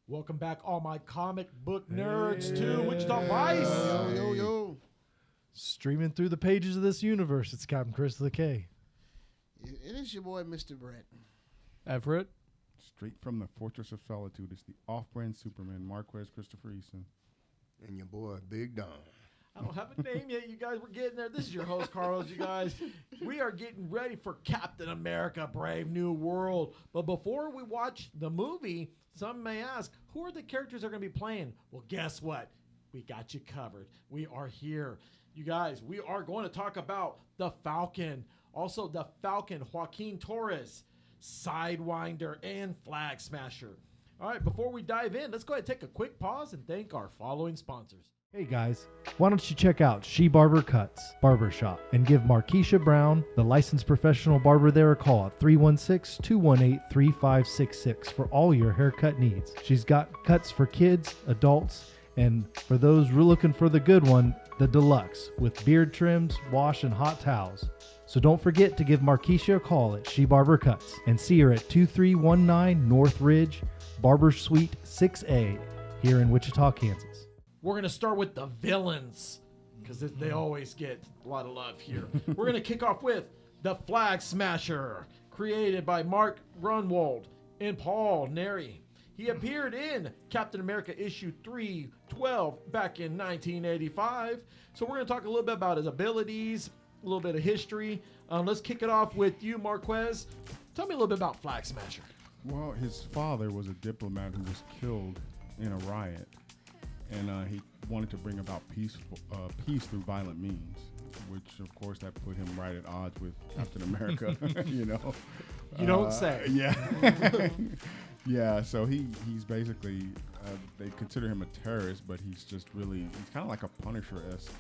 Welcome back, all my comic book nerds, to Wichita Vice. Yo. Streaming through the pages of this universe, it's Captain Chris the K. It is your boy, Mr. Brett. Everett. Straight from the Fortress of Solitude, it's the off-brand Superman, Marquez Christopher Easton. And your boy, Big Don. I don't have a name yet, you guys. We're getting there. This is your host, Carlos, you guys. We are getting ready for Captain America, Brave New World. But before we watch the movie, some may ask, who are the characters that are going to be playing? Well, guess what? We got you covered. We are here. You guys, we are going to talk about the Falcon. Also, the Falcon, Joaquin Torres, Sidewinder, and Flag Smasher. All right, before we dive in, let's go ahead and take a quick pause and thank our following sponsors. Hey guys, why don't you check out She Barber Cuts Barbershop and give Markeisha Brown, the licensed professional barber there, a call at 316-218-3566 for all your haircut needs. She's got cuts for kids, adults, and for those looking for the good one, the deluxe with beard trims, wash, and hot towels. So don't forget to give Markeisha a call at She Barber Cuts and see her at 2319 North Ridge, Barber Suite 6A here in Wichita, Kansas. We're going to start with the villains because they always get a lot of love here. We're going to kick off with the Flag Smasher, created by Mark Grunwald and Paul Neri. He appeared in Captain America issue 312 back in 1985. So we're going to talk a little bit about his abilities, a little bit of history. Let's kick it off with you, Marquez. Tell me a little bit about Flag Smasher. Well, his father was a diplomat who was killed in a riot, and he wanted to bring about peace through violent means, which, of course, that put him right at odds with Captain America, you know. You don't say. Yeah. Yeah, so he's basically, they consider him a terrorist, but he's kind of like a Punisher-esque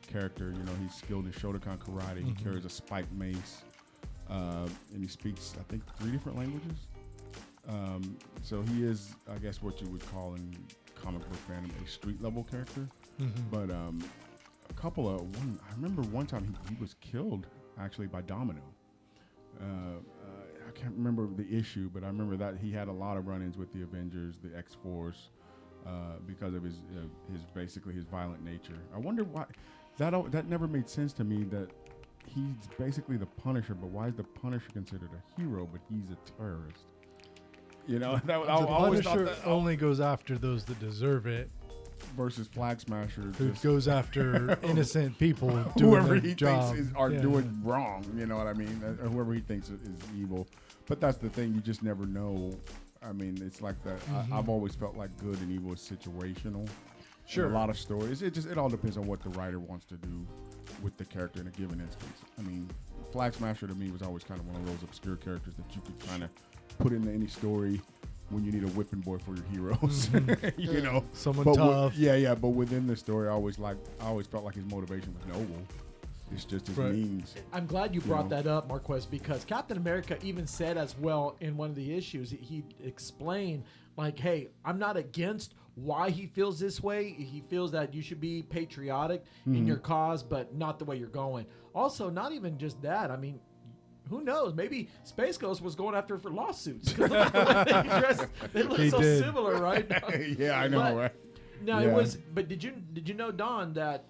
character. You know, he's skilled in Shotokan karate. He carries a spiked mace, and he speaks, I think, 3 different languages. So he is, I guess, what you would call in comic book fandom a street level character. But I remember one time he was killed actually by Domino. I can't remember the issue, but I remember that he had a lot of run-ins with the Avengers, the X-Force, because of his basically his violent nature. I wonder why that never made sense to me, that he's basically the Punisher, but why is the Punisher considered a hero, but he's a terrorist? You know, The Punisher only goes after those that deserve it, versus Flag Smasher, who goes after innocent people whoever doing he their job. thinks are doing wrong. You know what I mean? Or whoever he thinks is evil. But that's the thing; you just never know. I mean, it's like that. I've always felt like good and evil is situational. Sure. In a lot of stories, it all depends on what the writer wants to do with the character in a given instance. I mean, Flag Smasher to me was always kind of one of those obscure characters that you could kind of put into any story when you need a whipping boy for your heroes. You know, someone tough. But within the story, I always felt like his motivation was noble. It's just his means. I'm glad you brought that up, Marquez, because Captain America even said as well in one of the issues, he explained, like, hey, I'm not against why he feels this way. He feels that you should be patriotic in your cause, but not the way you're going. Also, not even just that. I mean, who knows? Maybe Space Ghost was going after for lawsuits. Look at the way they dress. They look so similar, right? Yeah, I know, right? No, it was. But did you know, Don, that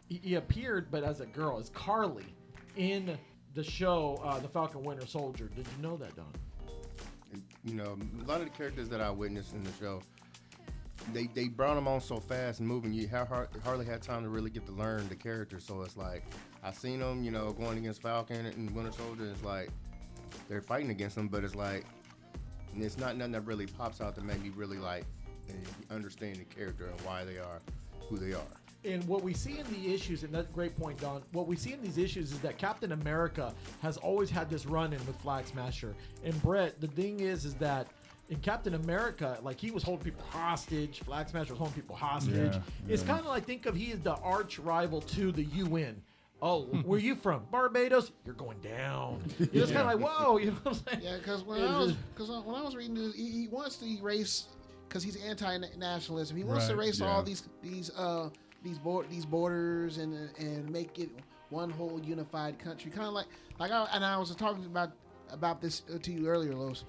he appeared, but as a girl, as Carly, in the show, The Falcon Winter Soldier? Did you know that, Don? You know, a lot of the characters that I witnessed in the show, they brought them on so fast and moving. You hardly had time to really get to learn the character. So it's like, I seen them, you know, going against Falcon and Winter Soldier. It's like they're fighting against them, but it's like, and it's not nothing that really pops out that made me really like understand the character and why they are who they are. And what we see in the issues, and that's a great point, Don, what we see in these issues is that Captain America has always had this run-in with Flag Smasher. And Brett, the thing is that in Captain America, like, he was holding people hostage. Flag Smasher was holding people hostage. It's kind of like, think of he is the arch rival to the UN. Oh, where you from? Barbados? You're going down. It's kind of like, whoa. You know what I'm saying? Yeah, because when I was reading this, he wants to erase, because he's anti-nationalism. He wants to erase all these borders and make it one whole unified country. Kind of like I was talking about this to you earlier, Los.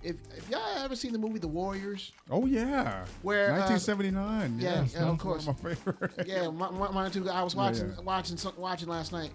If y'all ever seen the movie The Warriors, Oh yeah, where 1979. yeah, yes, of that's course. one of my favorite. yeah, mine too. I was watching Yeah. watching last night.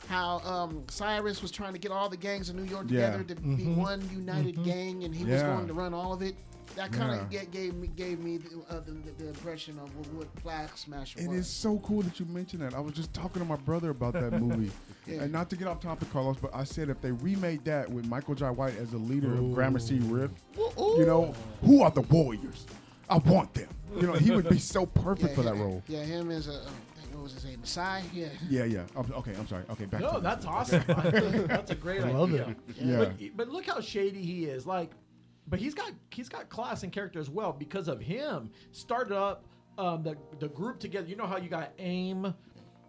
How Cyrus was trying to get all the gangs in New York Yeah. together to be one united gang, and he was Yeah. going to run all of it. That kind of Yeah. gave me the impression of what Flag Smasher It was. is so cool that you mentioned that. I was just talking to my brother about that movie. Yeah. And not to get off topic, Carlos, but I said if they remade that with Michael Jai White as the leader of Gramercy Rift, you know, who are the warriors? I want them. You know, he would be so perfect for that role. Yeah, him as a what was his name? Messiah. Yeah. Yeah. Okay, I'm sorry. Okay, back to No, this. that's awesome. That's a great I love idea. it. Yeah. But look how shady he is. Like, but he's got class and character as well because of him. Started up the group together. You know how you got AIM,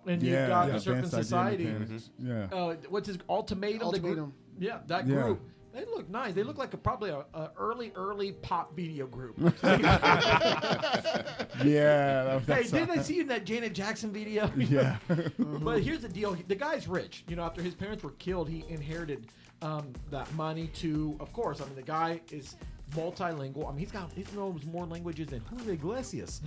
and you've got the Serpent Advanced Idea Society. Mechanics. Yeah. What's his Ultimatum? The group, Ultimatum. yeah, that Yeah. group. They look nice. They look like probably a early pop video group. Yeah. Hey, That's didn't I see you in that Janet Jackson video? Yeah. But here's the deal: the guy's rich. You know, after his parents were killed, he inherited that money to. Of course, I mean, the guy is multilingual. I mean, he knows more languages than Julio Iglesias.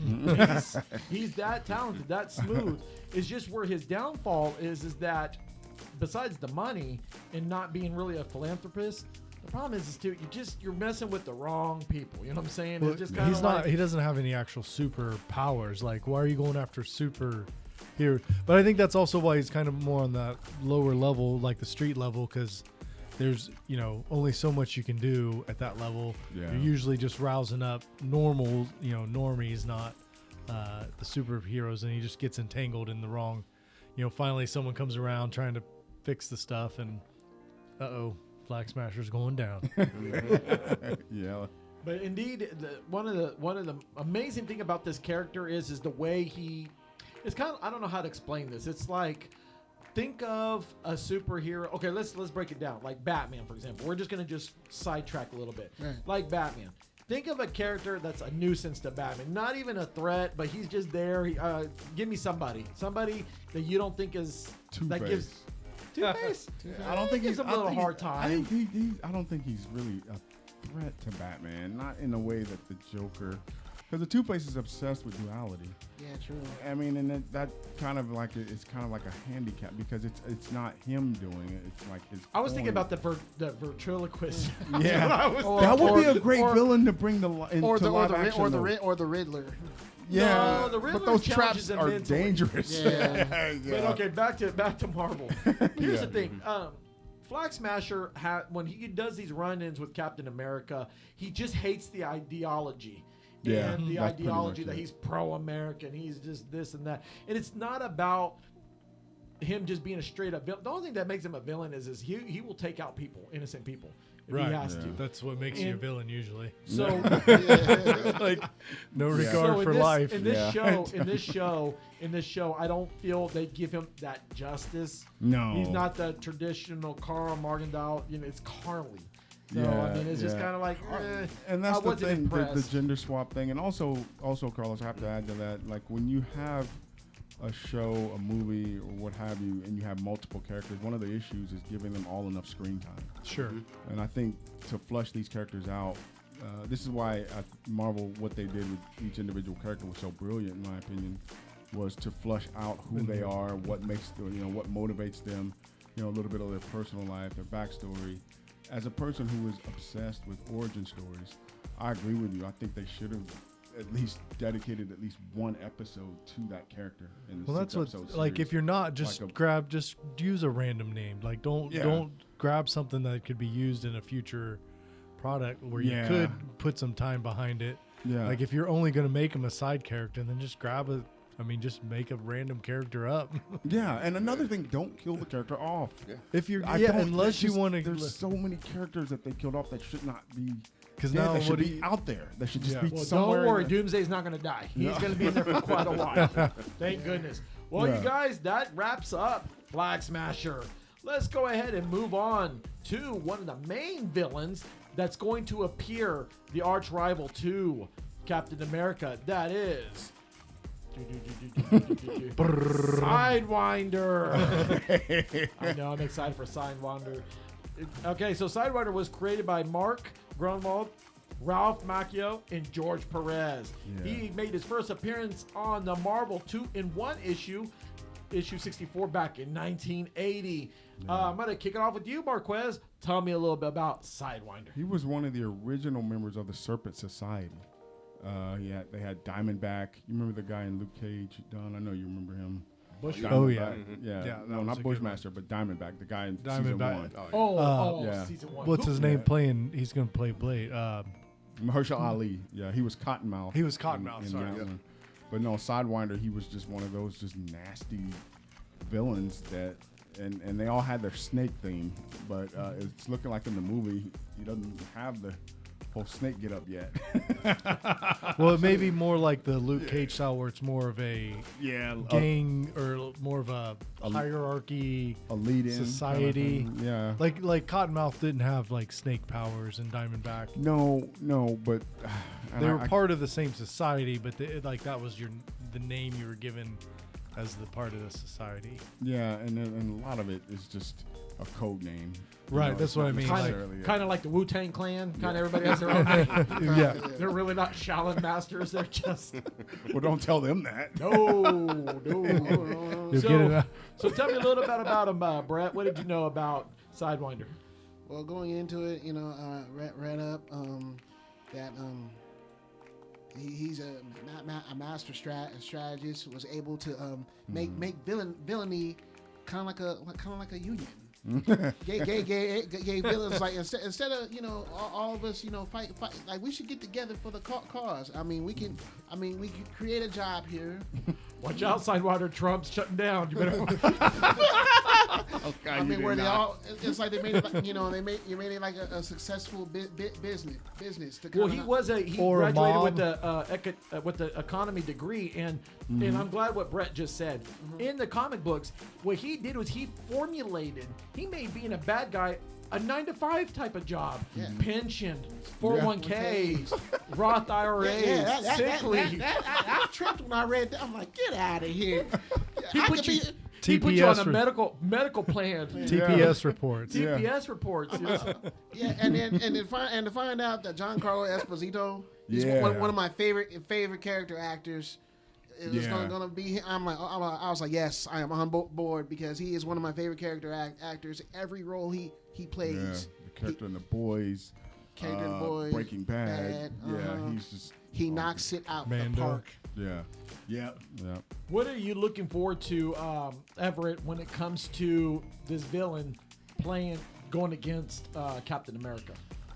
He's that talented, that smooth. It's just where his downfall is that besides the money and not being really a philanthropist. The problem is too, you're messing with the wrong people. You know what I'm saying? Well, It's just kind he's of not. like, He doesn't have any actual super powers. Like, why are you going after super here? But I think that's also why he's kind of more on that lower level, like the street level, because there's only so much you can do at that level. Yeah. You're usually just rousing up normal, normies, not the superheroes, and he just gets entangled in the wrong. Finally someone comes around trying to fix the stuff, and Flag Smasher's going down. Yeah. But indeed, one of the amazing thing about this character is the way it's kind of, I don't know how to explain this. It's like, think of a superhero. Okay, let's break it down. Like Batman, for example. We're just gonna sidetrack a little bit. Right. Like Batman. Think of a character that's a nuisance to Batman. Not even a threat, but he's just there. Give me somebody that you don't think is that gives. Two-Face. Two-Face. I don't think gives he's him a little hard time. I don't think he's really a threat to Batman. Not in the way that the Joker, because the Two-Face is obsessed with duality. Yeah, true. I mean, and that kind of like it's kind of like a handicap because it's not him doing it. It's like his. I was thinking point. about the ventriloquist. Yeah, That's what I was that would be a or- great or- villain to bring the into live action. or the Riddler. Yeah, No, the Riddler but those challenges traps him are mentally. dangerous. Yeah. But okay, back to Marvel. Here's Yeah. the thing. Flag Smasher, when he does these run-ins with Captain America, he just hates the ideology. Yeah, And the that's pretty ideology much that it. he's pro-American, he's just this and that. And it's not about him just being a straight-up villain. The only thing that makes him a villain is he will take out people, innocent people, if he has to. That's what makes you a And- villain usually. So Like no Yeah. regard So for in this, life. In this Yeah. in this show, I don't feel they give him that justice. No. He's not the traditional Carl Morgenthau. It's Carly. So Yeah, I mean, it's just yeah. kind of like, And that's I the wasn't thing, the impressed. gender swap thing, and also Carlos, I have to add to that, like when you have a show, a movie, or what have you, and you have multiple characters, one of the issues is giving them all enough screen time. Sure. And I think to flush these characters out, this is why Marvel, what they did with each individual character was so brilliant, in my opinion, was to flush out who they are, what makes what motivates them, a little bit of their personal life, their backstory. As a person who is obsessed with origin stories, I agree with you. I think they should have at least dedicated at least one episode to that character. In the Well, that's what. six-episode Like, series. if you're not, just Like just use a random name. Like, don't grab something that could be used in a future product where you Yeah. could put some time behind it. Yeah. Like, if you're only going to make him a side character, then just just make a random character up. Yeah, and another thing, don't kill the character off. If you're I don't- unless you there's want to. There's so many characters that they killed off that should not be. 'Cause dead, now that should what do be you- out there. That should just Yeah. be well, somewhere. don't worry, in the- Doomsday's not going to die. He's going to be in there for quite a while. Thank goodness. Well, Yeah. you guys, that wraps up Flag Smasher. Let's go ahead and move on to one of the main villains that's going to appear, the arch rival to Captain America. That is Sidewinder. I know, I'm excited for Sidewinder. Okay, so Sidewinder was created by Mark Grunwald, Ralph Macchio, and George Perez. Yeah. He made his first appearance on the Marvel 2-in-1 issue 64, back in 1980. I'm going to kick it off with you, Marquez. Tell me a little bit about Sidewinder. He was one of the original members of the Serpent Society. They had Diamondback. You remember the guy in Luke Cage, Don? I know you remember him. Bushmaster. Oh, yeah. Diamondback. Yeah, that no, was not a good Bushmaster, but Diamondback, the guy in season Diamondback. 1. Yeah. Season 1. What's his name Yeah. playing? He's going to play Blade. Mahershala Ali. Yeah, he was Cottonmouth. He was Cottonmouth, in sorry. that Yeah. one. But no, Sidewinder, he was just one of those just nasty villains that, and they all had their snake theme, but it's looking like in the movie he doesn't have the whole snake get up yet. Well, it may be more like the Luke Cage style, where it's more of a gang or more of a hierarchy, a lead in society. kind of thing. Yeah. Like Cottonmouth didn't have like snake powers and Diamondback. No, but They were part of the same society, but that was the name you were given as the part of the society. Yeah, and a lot of it is just a code name. Right, that's what I mean. Kind of like the Wu-Tang Clan. Kind of everybody has their own name. Yeah. They're really not Shaolin masters. They're just Well, don't tell them that. no. You'll get it. So tell me a little bit about him, Brett. What did you know about Sidewinder? Well, going into it, read up that he's a master strategist. Was able to make villainy kind of like a union. gay villains, like instead of all of us fight, like we should get together for the cause. We can create a job here. Watch out, Sidewinder. Trump's shutting down. You better. Where they all, it's like they made it like, you made it like a successful business to Well, kinda he not- was he Or a graduated with the economy degree, and I'm glad what Brett just said. In the comic books, what he did was he made being a bad guy a 9-to-5 type of job. Yeah. Pension, 401ks, Roth IRAs, sick leave. I tripped when I read that. I'm like, get out of here. He I put could you. be- He put you on a TPS medical plan. TPS reports. TPS reports. Yes. Yeah, and to find out that Giancarlo Esposito is Yeah. one of my favorite character actors. It was Yeah. gonna be. I was like, yes, I am on board because he is one of my favorite character actors. Every role he Yeah, plays, the character in The Boys, Character in The Boys, Breaking Bad. uh-huh. Yeah, he's just he knocks it out the Mando. park. yeah. What are you looking forward to, Everett, when it comes to this villain going against Captain America?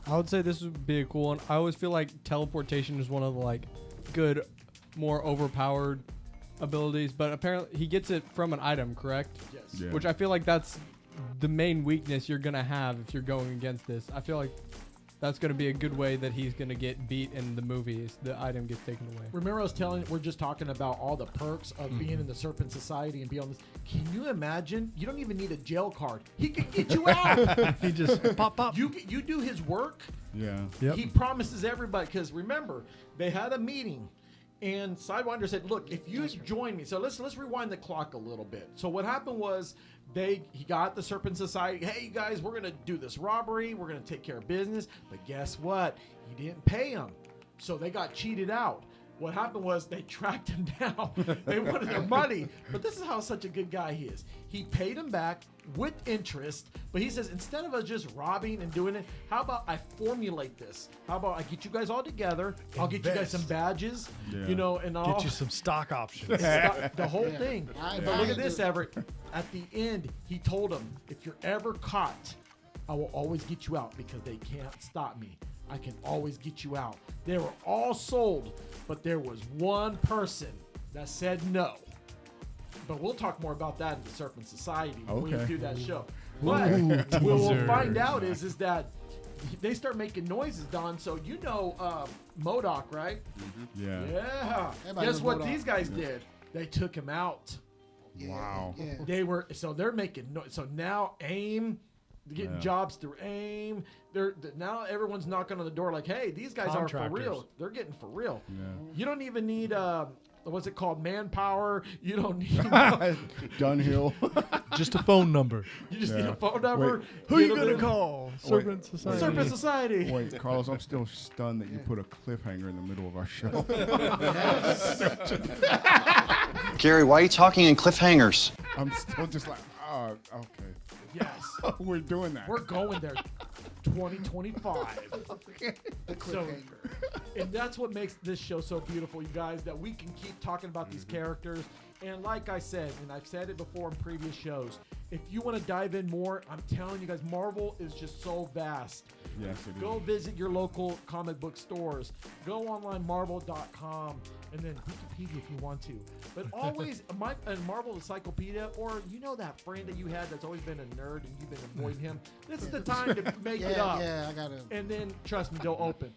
I would say this would be a cool one. I always feel like teleportation is one of the good, more overpowered abilities, but apparently he gets it from an item, correct? Yes. Yeah. Which I feel like that's the main weakness you're gonna have if you're going against this. I feel like that's gonna be a good way that he's gonna get beat in the movies. The item gets taken away. Remember, we're just talking about all the perks of being in the Serpent Society and being on this. Can you imagine? You don't even need a jail card. He can get you out. He just pop. You do his work. Yeah. Yep. He promises everybody, because remember, they had a meeting, and Sidewinder said, "Look, if you join me." So let's rewind the clock a little bit. So what happened was he got the Serpent Society. Hey, you guys, we're gonna do this robbery. We're gonna take care of business. But guess what? He didn't pay him, so they got cheated out. What happened was they tracked him down. They wanted their money. But this is how such a good guy he is. He paid him back with interest. But he says, instead of us just robbing and doing it, how about I formulate this? How about I get you guys all together? I'll get you guys some badges, Yeah. and I'll Get you some stock options. the whole thing. I But look at buy this, it. Everett. At the end, he told him, if you're ever caught, I will always get you out because they can't stop me. I can always get you out. They were all sold, but there was one person that said no. But we'll talk more about that in the Serpent Society when we Okay. do that show. But what we'll find out is that they start making noises, Don. So MODOK, right? Yeah. Yeah. Everybody Guess knows what MODOK. these guys did? They took him out. Yeah, Wow. Yeah. They're making noise. So now AIM, getting Yeah. jobs through AIM. Now everyone's knocking on the door like, hey, these guys are for Contractors. real. They're getting for real. Yeah. You don't even need what's it called? Manpower. You don't need. Dunhill. Just a phone number. You just need Yeah. a phone number. Wait. Who you Get 'em gonna in. call? Serpent Society. Serpent Society. Wait, Carlos, I'm still stunned that you put a cliffhanger in the middle of our show. Gary, why are you talking in cliffhangers? I'm still just like, oh, okay. Yes. We're doing that. We're going there. 2025. The cliffhanger. And that's what makes this show so beautiful, you guys, that we can keep talking about these characters. And like I said, and I've said it before in previous shows, if you want to dive in more, I'm telling you guys, Marvel is just so vast. Yes, it is. Go visit your local comic book stores. Go online, marvel.com, and then Wikipedia if you want to. But always a Marvel Encyclopedia, or you know that friend that you had that's always been a nerd and you've been avoiding him. This is the time to make it up. Yeah, I got to. And then, trust me, they'll open.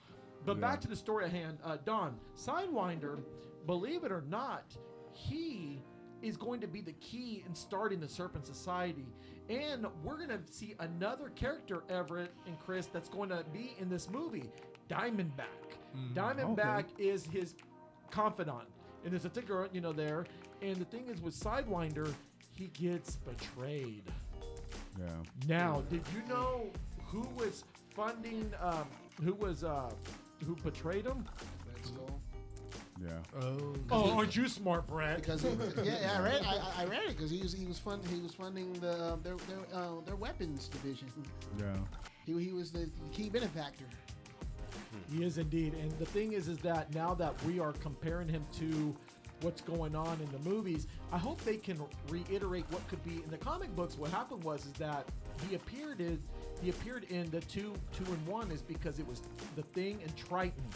But back to the story at hand. Don, Sidewinder, believe it or not, he is going to be the key in starting the Serpent Society. And we're going to see another character, Everett and Chris, that's going to be in this movie, Diamondback. Diamondback is his confidant. And there's a ticker, there. And the thing is with Sidewinder, he gets betrayed. Yeah. Now, did you know who was funding, who betrayed him? Red Skull. Yeah. Oh, aren't you smart, Brad? Because I read it because he was funding their weapons division. Yeah. He was the key benefactor. He is indeed. And the thing is that now that we are comparing him to what's going on in the movies, I hope they can reiterate what could be in the comic books. What happened was that he appeared in the two and one is because it was the Thing and Triton.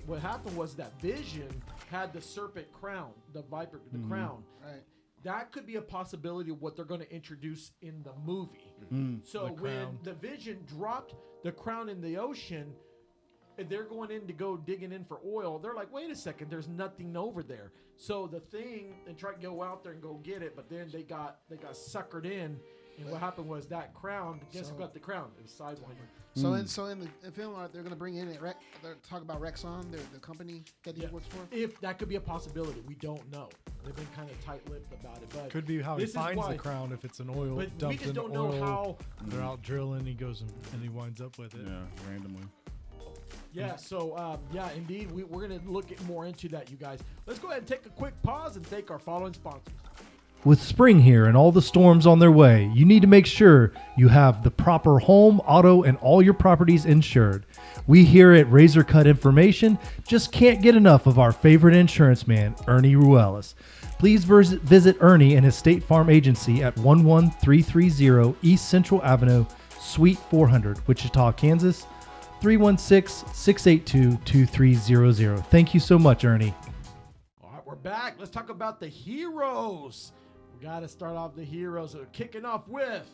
What happened was that Vision had the serpent crown, the viper, the crown. Right. That could be a possibility of what they're going to introduce in the movie. So when the Vision dropped the crown in the ocean, and they're going in to go digging in for oil, they're like, wait a second, there's nothing over there. So the Thing and try to go out there and go get it, but then they got suckered in, and what happened was that crown. Guess who got the crown? It was Sidewinder. So in the film art, they're going to bring in they're talk about Rexon, the company that he works for. If that could be a possibility, we don't know. They've been kind of tight-lipped about it, but Could be how he this is finds why- the crown if it's an oil But we dumped just in don't oil. know how. They're out drilling. He goes and he winds up with it. Yeah. Randomly. Yeah, so, indeed, we're going to look at more into that, you guys. Let's go ahead and take a quick pause and thank our following sponsors. With spring here and all the storms on their way, you need to make sure you have the proper home, auto, and all your properties insured. We here at Razor Cut Information just can't get enough of our favorite insurance man, Ernie Ruelas. Please visit Ernie and his State Farm agency at 11330 East Central Avenue, Suite 400, Wichita, Kansas, 316-682-2300. Thank you so much, Ernie. All right, we're back. Let's talk about the heroes. We got to start off the heroes. So kicking off with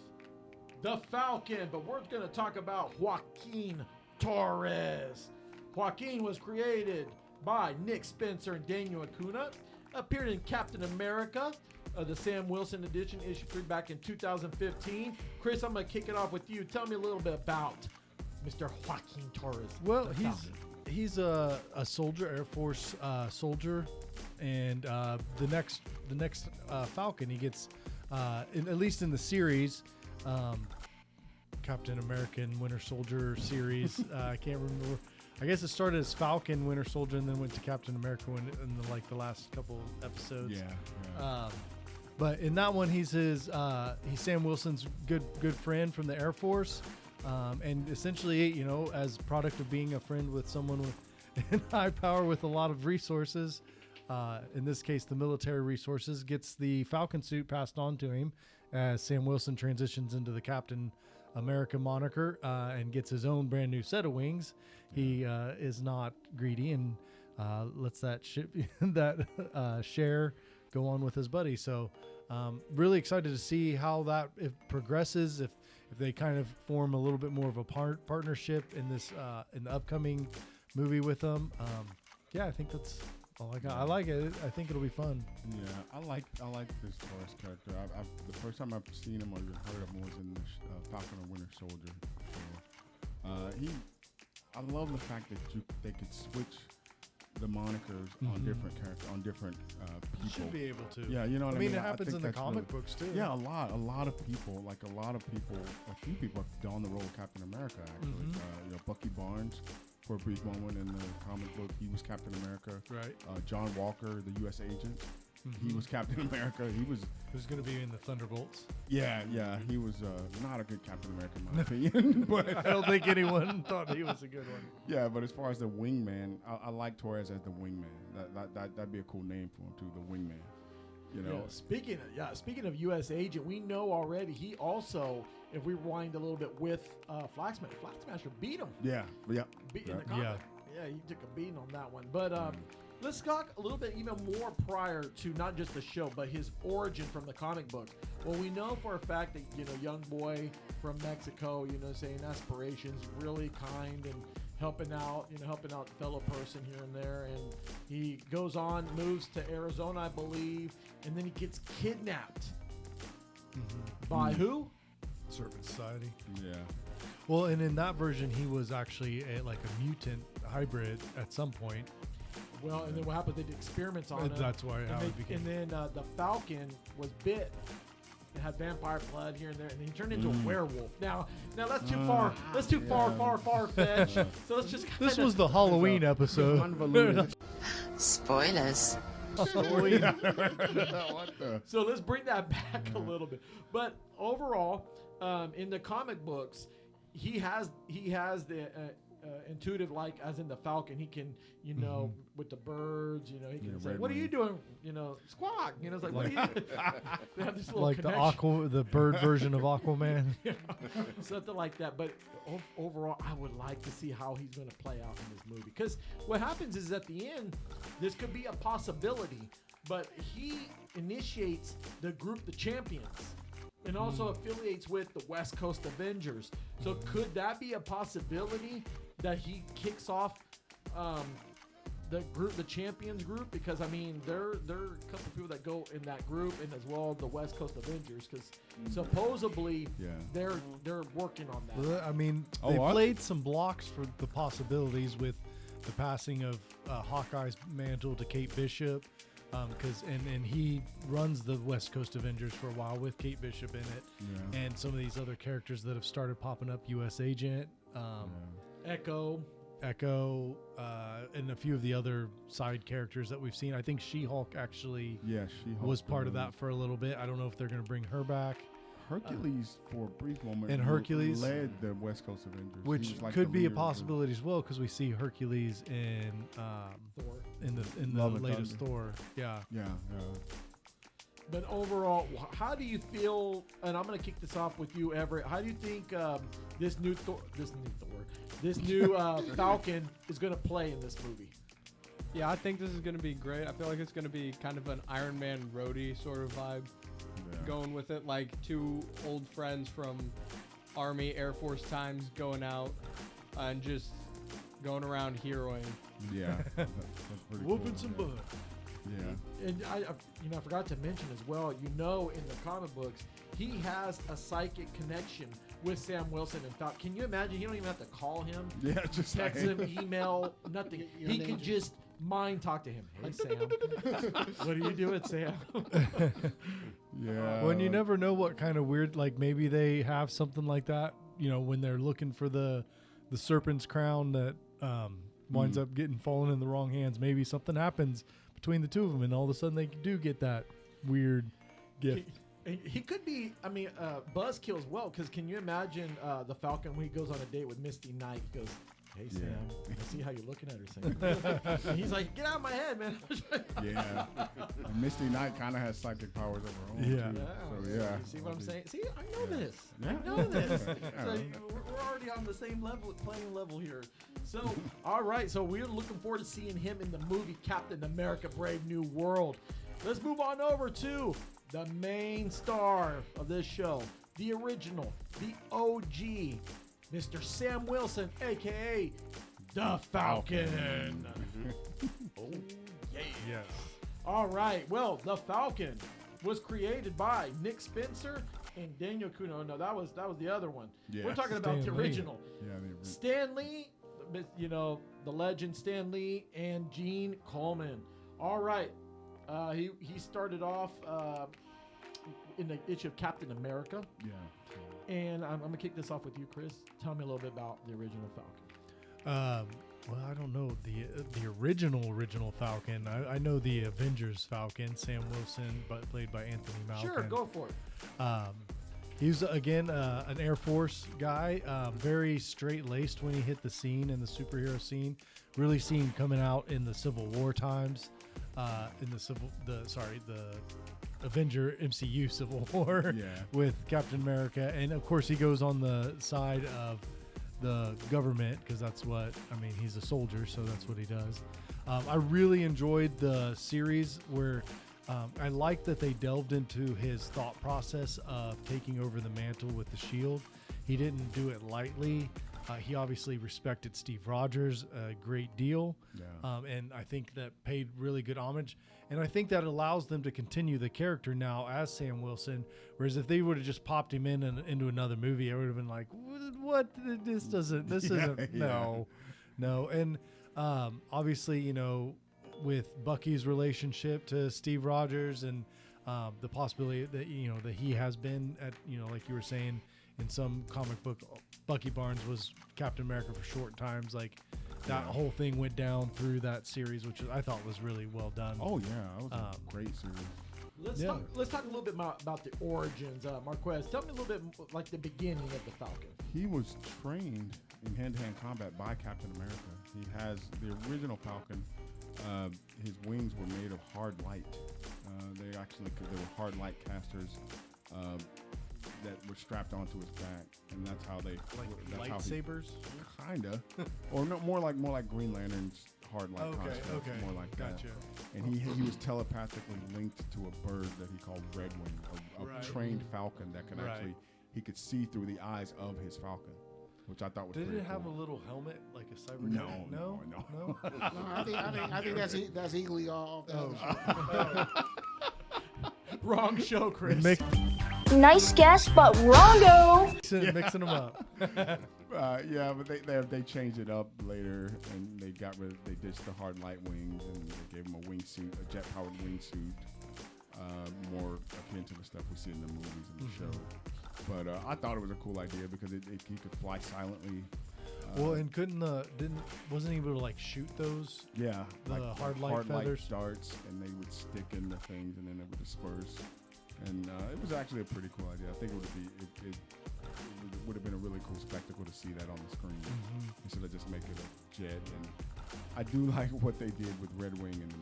the Falcon, but we're going to talk about Joaquin Torres. Joaquin was created by Nick Spencer and Daniel Acuna. Appeared in Captain America, the Sam Wilson edition, issue 3 back in 2015. Chris, I'm going to kick it off with you. Tell me a little bit about Mr. Joaquin Torres. Well, the Falcon. he's a soldier, Air Force soldier, and the next Falcon he gets, at least in the series, Captain American Winter Soldier series. I can't remember. I guess it started as Falcon Winter Soldier and then went to Captain America in the last couple episodes. Yeah. But in that one, he's Sam Wilson's good friend from the Air Force. And essentially, as product of being a friend with someone in high power with a lot of resources, in this case, the military resources, gets the Falcon suit passed on to him as Sam Wilson transitions into the Captain America moniker and gets his own brand new set of wings. He is not greedy and lets that share go on with his buddy. So really excited to see how that progresses. If they kind of form a little bit more of a partnership in this in the upcoming movie with them. I think that's all I got. I like it. I think it'll be fun. Yeah, I like this Taurus character. The first time I've seen him or even heard of him was in the Falcon or Winter Soldier. So, I love the fact that they could switch the monikers on different characters, on different people. You should be able to. Yeah, you know what I mean? It happens think in the that's comic books too. Yeah, a lot of people, a few people have donned the role of Captain America, actually. Bucky Barnes, for a brief moment in the comic book, he was Captain America. Right. John Walker, the U.S. agent, he was Captain America. Who's going to be in the Thunderbolts? Yeah, he was not a good Captain America in my opinion. But I don't think anyone thought he was a good one. yeah, but as far as the wingman, I like Torres as the wingman. That'd be a cool name for him too, the wingman. You know. Speaking of U.S. agent, we know already he also, if we rewind a little bit with Flag Smasher beat him. Yeah. In the comic. Yeah, he took a beating on that one. But let's talk a little bit even more prior to not just the show, but his origin from the comic book. Well, we know for a fact that, young boy from Mexico, saying aspirations, really kind and helping out fellow person here and there. And he goes on, moves to Arizona, I believe, and then he gets kidnapped. By who? Serpent Society. Yeah. Well, and in that version, he was actually like a mutant hybrid at some point. Well, and then what happened? They did experiments on him. That's why how it became. And then the Falcon was bit. It had vampire blood here and there, and then he turned into a werewolf. Now that's too far. That's too far fetched. So let's just. This was the Halloween episode. Spoilers. Halloween. What the? So let's bring that back a little bit. But overall, in the comic books, he has the intuitive, like as in the Falcon. He can, with the birds, he can say, "What are you doing?" Squawk. It's like, what are you doing? They have this little Like connection. the bird version of Aquaman. Something like that. But overall, I would like to see how he's going to play out in this movie. Because what happens is at the end, this could be a possibility, but he initiates the group, the Champions, and also affiliates with the West Coast Avengers. So could that be a possibility that he kicks off the group, the Champions group? Because there are a couple people that go in that group, and as well the West Coast Avengers, because supposedly they're working on that. Well, they played some blocks for the possibilities with the passing of Hawkeye's mantle to Kate Bishop, because he runs the West Coast Avengers for a while with Kate Bishop in it, and some of these other characters that have started popping up, U.S. Agent, Echo, and a few of the other side characters that we've seen. I think She-Hulk actually was part of that for a little bit. I don't know if they're going to bring her back. Hercules, for a brief moment, and Hercules led the West Coast Avengers, which could be a possibility as well, because we see Hercules in Thor. in the latest Thor. Yeah. But overall, how do you feel? And I'm going to kick this off with you, Everett. How do you think this new Falcon is going to play in this movie? Yeah, I think this is going to be great. I feel like it's going to be kind of an Iron Man roadie sort of vibe. Going with it, like two old friends from Army, Air Force times going out and just going around heroing. Yeah, that's pretty Whooping cool, some butt. Yeah. And I forgot to mention as well, in the comic books, he has a psychic connection with Sam Wilson. In fact, can you imagine? You don't even have to call him. Yeah, just text him, email, nothing. He can just mind talk to him. Hey, Sam. What are you doing, Sam? Yeah. Well, and you never know what kind of weird, like maybe they have something like that, when they're looking for the serpent's crown that winds up falling in the wrong hands. Maybe something happens between the two of them, and all of a sudden they do get that weird gift. He could be, buzzkill as well, because can you imagine the Falcon when he goes on a date with Misty Knight? He goes, "Hey, Sam, I see how you're looking at her, Sam." And he's like, "Get out of my head, man." Yeah. And Misty Knight kind of has psychic powers of her own, Yeah. too. So, yeah. You see what I'm saying? See, I know this. Yeah. I know this. So we're already on the same playing level here. So, all right. So we're looking forward to seeing him in the movie Captain America: Brave New World. Let's move on over to the main star of this show, the original, the OG, Mr. Sam Wilson, a.k.a. the Falcon. Oh, yeah. Yes. All right. Well, the Falcon was created by Nick Spencer and Daniel Kuno. No, that was the other one. Yeah. We're talking about Stan the Lee. original. Yeah, Stan Lee, the legend Stan Lee and Gene Coleman. All right. He started off in the issue of Captain America. Yeah. And I'm going to kick this off with you, Chris. Tell me a little bit about the original Falcon. Well, I don't know the original Falcon. I know the Avengers Falcon, Sam Wilson, but played by Anthony Malkin. Sure, go for it. He was again an Air Force guy, very straight-laced when he hit the scene in the superhero scene. Really seen coming out in the Civil War times, the Avenger MCU Civil War with Captain America, and of course he goes on the side of the government because that's what he's a soldier, so that's what he does. I really enjoyed the series where I like that they delved into his thought process of taking over the mantle with the shield. He didn't do it lightly. He obviously respected Steve Rogers a great deal, and I think that paid really good homage. And I think that allows them to continue the character now as Sam Wilson. Whereas if they would have just popped him into another movie, I would have been like, "What? This isn't no." And obviously, with Bucky's relationship to Steve Rogers and the possibility that that he has been at like you were saying in some comic book, Bucky Barnes was Captain America for short times. Like that whole thing went down through that series, which I thought was really well done. Oh yeah, that was a great series. Let's talk a little bit about the origins. Marquez, tell me a little bit like the beginning of the Falcon. He was trained in hand-to-hand combat by Captain America. He has the original Falcon. His wings were made of hard light. They were hard light casters that were strapped onto his back, and that's how they lightsabers, kinda, or no, more like Green Lantern's hard light construct, more like gotcha. that. And he was telepathically linked to a bird that he called Redwing, a trained falcon that could actually he could see through the eyes of his falcon, which I thought was. Did pretty it have cool. a little helmet like a cyber? No. No, I think that's equally off. Wrong show, Chris. Nice guess, but wrongo. Mixing them up. Yeah, but they changed it up later, and they ditched the hard light wings, and they gave him a wingsuit, a jet-powered wingsuit, more akin to the stuff we see in the movies and the show. But I thought it was a cool idea because he could fly silently. Well, and wasn't he able to like shoot those? Yeah, the like hard light feathers darts, and they would stick in the things, and then they would disperse. And it was actually a pretty cool idea. I think it would have been a really cool spectacle to see that on the screen instead of just making a jet. And I do like what they did with Red Wing in the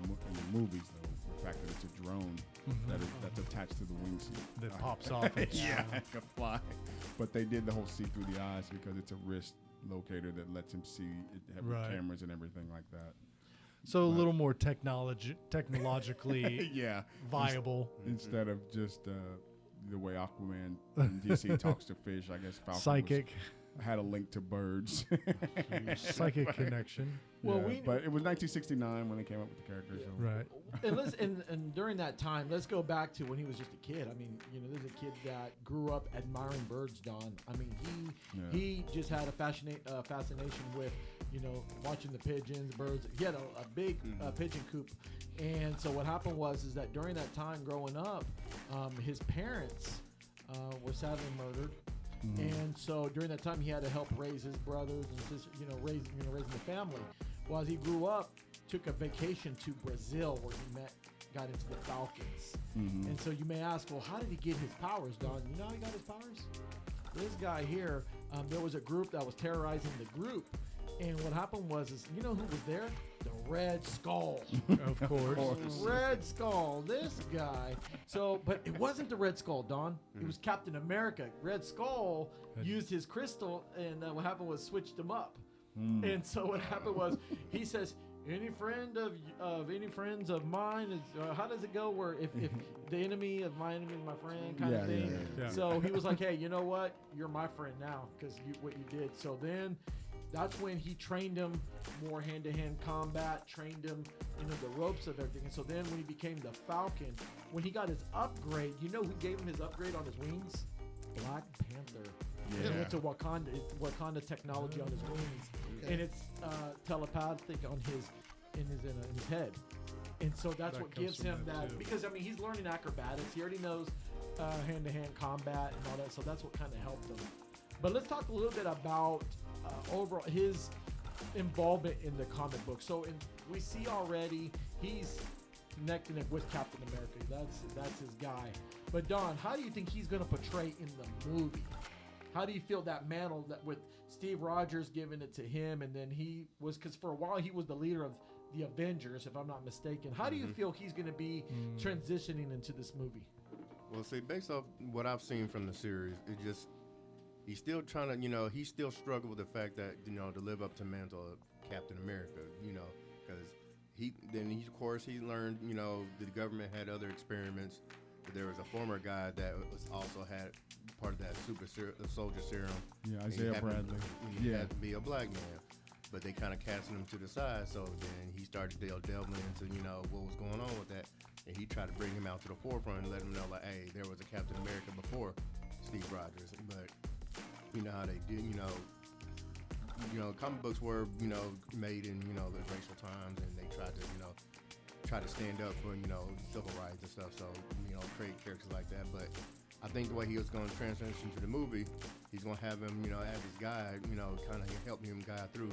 movies, though. The fact that it's a drone that's attached to the wingsuit that pops off. It can fly. But they did the whole see through the eyes because it's a wrist locator that lets him see it have cameras and everything like that. So a little more technologically viable. Instead of just the way Aquaman in DC talks to fish, I guess Falcon psychic had a link to birds. Psychic connection. Well, but it was 1969 when they came up with the characters. So. Right. And during that time, let's go back to when he was just a kid. I mean, there's a kid that grew up admiring birds, Don. I mean, he just had a fascination with, watching the pigeons, birds. He had a big pigeon coop. And so what happened was that during that time growing up, his parents were sadly murdered. And so during that time, he had to help raise his brothers and sisters, raising the family. Well, as he grew up, took a vacation to Brazil where he got into the Falcons. And so you may ask, well, how did he get his powers, Don? You know how he got his powers? This guy here, there was a group that was terrorizing the group. And what happened was, you know who was there? The Red Skull. Of course. Red Skull, this guy. So, but it wasn't the Red Skull, Don. It was Captain America. Red Skull used his crystal, and what happened was switched him up. And so what happened was, he says, any friends of mine is, how does it go? Where if the enemy of my enemy is my friend, kind of thing. Yeah. So he was like, hey, you know what? You're my friend now because what you did. So then. That's when he trained him more hand-to-hand combat, trained him, the ropes of everything. And so then when he became the Falcon, when he got his upgrade, who gave him his upgrade on his wings? Black Panther. He Yeah. went to Wakanda technology on his wings, Okay. and it's telepathic on in his head. And so that's That what comes gives from him that, that, too. because I mean he's learning acrobatics. He already knows hand-to-hand combat and all that. So that's what kind of helped him. But let's talk a little bit about overall his involvement in the comic book. So we see already he's neck and neck with Captain America. That's his guy. But Don, how do you think he's going to portray in the movie? How do you feel that mantle that with Steve Rogers giving it to him, and then he was, because for a while he was the leader of the Avengers, if I'm not mistaken. How do you feel he's going to be transitioning into this movie? Well, see, based off what I've seen from the series, it just he's still trying to, he still struggled with the fact that, to live up to mantle of Captain America, because of course, he learned, the government had other experiments. There was a former guy that was also had part of that soldier serum. Yeah, And he Isaiah happened- Bradley. and he Yeah. had to be a black man, but they kind of casted him to the side. So then he started delving into, what was going on with that, and he tried to bring him out to the forefront and let him know, like, hey, there was a Captain America before Steve Rogers. But you know how they did, comic books were, made in, the racial times, and they tried to, try to stand up for, civil rights and stuff. So, create characters like that. But I think the way he was going to transition to the movie, he's going to have him, as his guide, kind of help him guide through,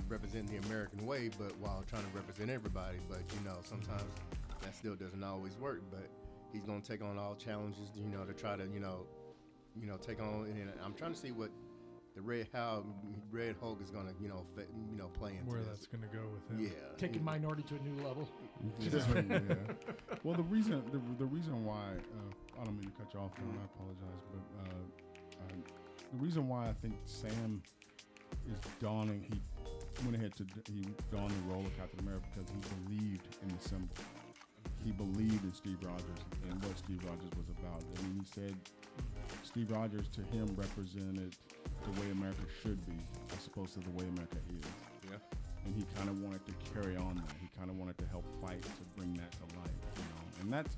representing the American way, but while trying to represent everybody. But, sometimes that still doesn't always work. But he's going to take on all challenges, to try to, take on. And I'm trying to see what the Red Hulk is going to, play into Where this. that's going to go with him. Yeah. Taking minority to a new level. Yeah. Well, the reason why I don't mean to cut you off, John, I apologize, but the reason why I think Sam is donning, he donned the role of Captain America because he believed in the symbol. He believed in Steve Rogers and what Steve Rogers was about. I mean, he said Steve Rogers to him represented the way America should be as opposed to the way America is. Yeah. And he kind of wanted to carry on that. He kind of wanted to help fight to bring that to life, And that's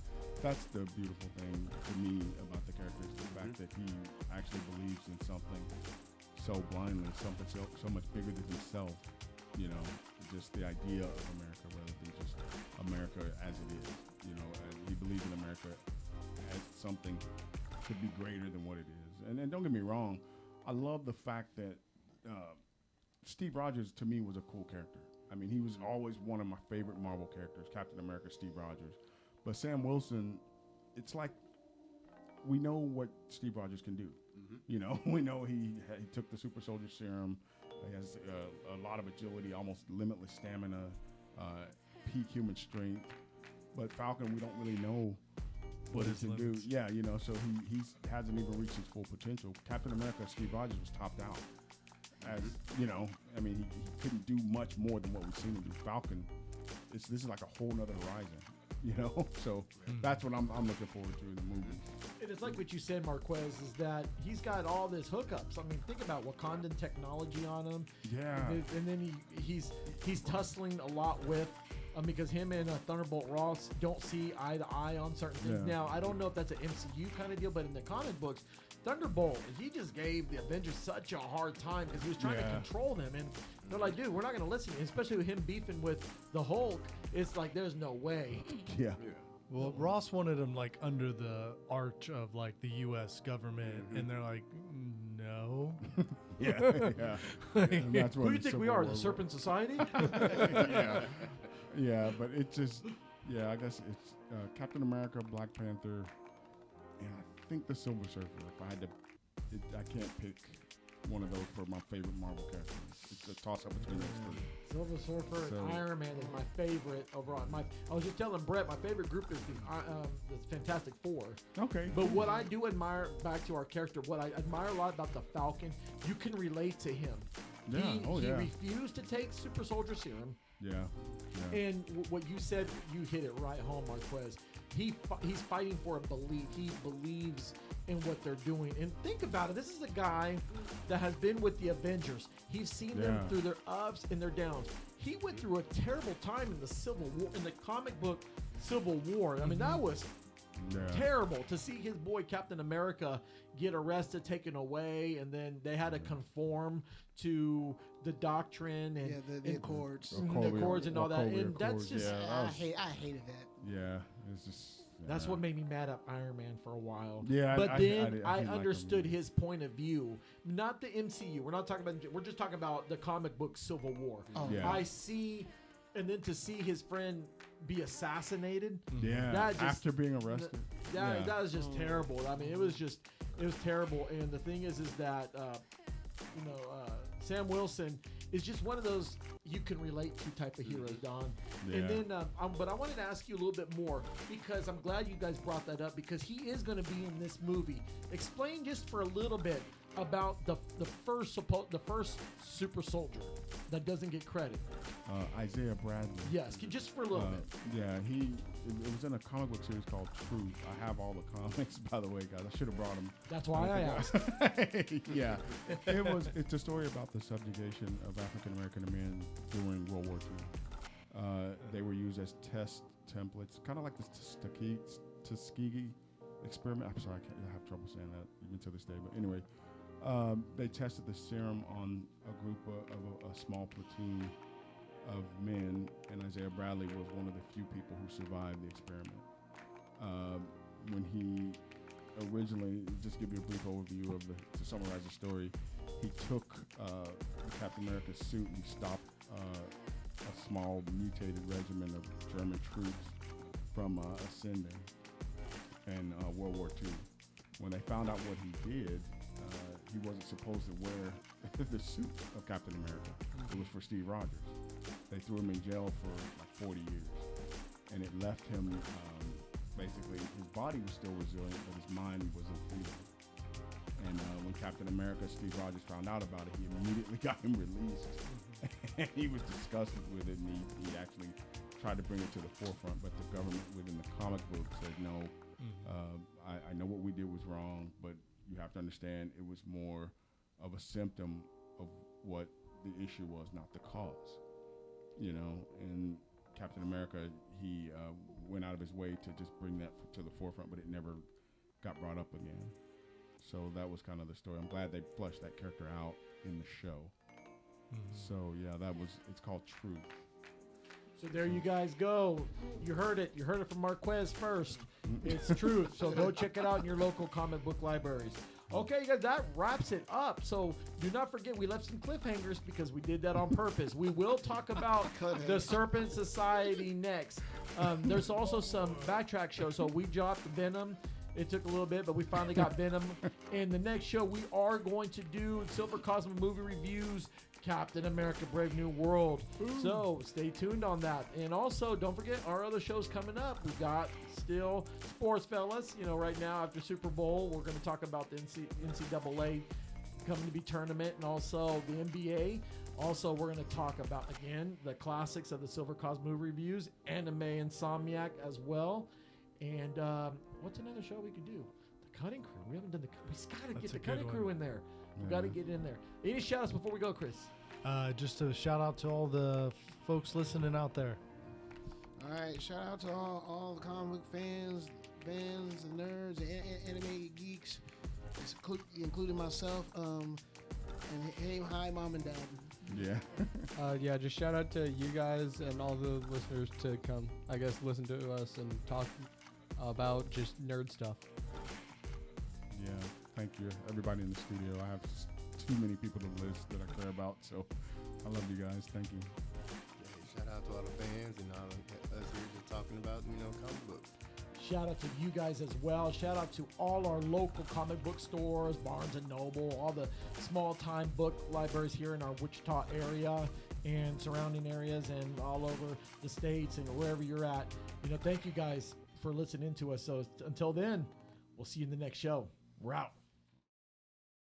the beautiful thing to me about the character is the fact that he actually believes in something so blindly, something so much bigger than himself, just the idea of America rather than just America as it is, and he believes in America as something could be greater than what it is. And don't get me wrong, I love the fact that Steve Rogers, to me, was a cool character. I mean, he was always one of my favorite Marvel characters, Captain America, Steve Rogers. But Sam Wilson, it's like we know what Steve Rogers can do. We know he took the super soldier serum. He has a lot of agility, almost limitless stamina, peak human strength. But Falcon, we don't really know what he his can limits. do. Yeah, so he hasn't even reached his full potential. Captain America, Steve Rogers was topped out. As I mean, he couldn't do much more than what we've seen him do. Falcon, this is like a whole nother horizon, So that's what I'm looking forward to in the movie. It is like what you said, Marquez, is that he's got all this hookups. I mean, think about Wakandan technology on him. Yeah. And then he's tussling a lot with, because him and Thunderbolt Ross don't see eye to eye on certain things. Yeah. Now, I don't know if that's an MCU kind of deal, but in the comic books, Thunderbolt, he just gave the Avengers such a hard time because he was trying to control them. And they're like, dude, we're not going to listen. Especially with him beefing with the Hulk, it's like, there's no way. Yeah. Well, Ross wanted him like under the arch of like the U.S. government, and they're like, no. Yeah. And that's Who when do you think we Civil are, War the Serpent Society? Yeah, but it just, I guess it's Captain America, Black Panther, and I think the Silver Surfer. If I had to, I can't pick one of those for my favorite Marvel characters. It's a toss-up between those three. Silver Surfer and Iron Man is my favorite overall. I was just telling Brett, my favorite group is the Fantastic Four. Okay. But what I do admire, back to our character, what I admire a lot about the Falcon, you can relate to him. Yeah. He refused to take Super Soldier Serum. Yeah. And what you said, you hit it right home, Marquez. He's fighting for a belief. He believes in what they're doing. And think about it. This is a guy that has been with the Avengers. He's seen them through their ups and their downs. He went through a terrible time in the Civil War, in the comic book Civil War. I mean, that was Terrible to see his boy Captain America get arrested, taken away, and then they had to conform to the doctrine and the Accords, the Accords and all that. And that's just I hated that. Yeah, it's just. That's what made me mad at Iron Man for a while. Yeah, but then I didn't understood like him. his point of view, not the MCU. We're not talking about. We're just talking about the comic book Civil War. Oh. Yeah. I see, and then to see his friend be assassinated. Yeah, that just, after being arrested. That was just terrible. I mean, it was terrible. And the thing is that Sam Wilson is just one of those you can relate to type of heroes, Don. Yeah. And then, but I wanted to ask you a little bit more because I'm glad you guys brought that up because he is going to be in this movie. Explain just for a little bit about the first super soldier that doesn't get credit. Isaiah Bradley. Yes, just for a little bit. Yeah, it was in a comic book series called Truth. I have all the comics, by the way, guys. I should have brought them. That's why I asked. Yeah, it's a story about the subjugation of African American men during World War II. They were used as test templates, kind of like the Tuskegee experiment. I'm sorry, I have trouble saying that even to this day. But anyway, they tested the serum on a group of a small platoon of men, and Isaiah Bradley was one of the few people who survived the experiment. When he originally, just give you a brief overview of to summarize the story, he took Captain America's suit and stopped a small mutated regiment of German troops from ascending in World War II. When they found out what he did, he wasn't supposed to wear the suit of Captain America. It was for Steve Rogers. They threw him in jail for like 40 years. And it left him, basically, his body was still resilient, but his mind was enfeebled. And when Captain America, Steve Rogers, found out about it, he immediately got him released. And he was disgusted with it, and he actually tried to bring it to the forefront, but the government within the comic book said, no, I know what we did was wrong, but you have to understand it was more of a symptom of what the issue was, not the cause. And Captain America, he went out of his way to just bring that to the forefront, but it never got brought up again. So that was kind of the story. I'm glad they fleshed that character out in the show. So yeah, it's called Truth. So there you guys go. You heard it. You heard it from Marquez first. It's Truth. So go check it out in your local comic book libraries. Okay, you guys, that wraps it up. So do not forget, we left some cliffhangers because we did that on purpose. We will talk about the Serpent Society next. There's also some backtrack shows. So we dropped Venom. It took a little bit, but we finally got Venom. In the next show, we are going to do Silver Cosmo movie reviews, Captain America Brave New World. So stay tuned on that. And also, don't forget our other shows coming up. We got still sports, fellas. Right now after Super Bowl, we're going to talk about the NCAA coming to be tournament and also the NBA. Also, we're going to talk about, again, the classics of the Silver Cosmo movie reviews, Anime Insomniac as well. And what's another show we could do? The Cutting Crew. We haven't done we got to get the Cutting Crew in there. We got to get in there. Any shout outs before we go, Chris? Just a shout out to all the folks listening out there. All right, shout out to all the comic fans, and nerds, and anime geeks, including myself. And hey, hi, mom and dad. Yeah. Just shout out to you guys and all the listeners to come, I guess, listen to us and talk about just nerd stuff. Yeah, thank you, everybody in the studio. I have too many people to list that I care about, so I love you guys. Thank you. Yeah, shout out to all the fans and all us here just talking about, comic books. Shout out to you guys as well. Shout out to all our local comic book stores, Barnes & Noble, all the small-time book libraries here in our Wichita area and surrounding areas and all over the states and wherever you're at. Thank you guys for listening to us. So until then, we'll see you in the next show. We're out.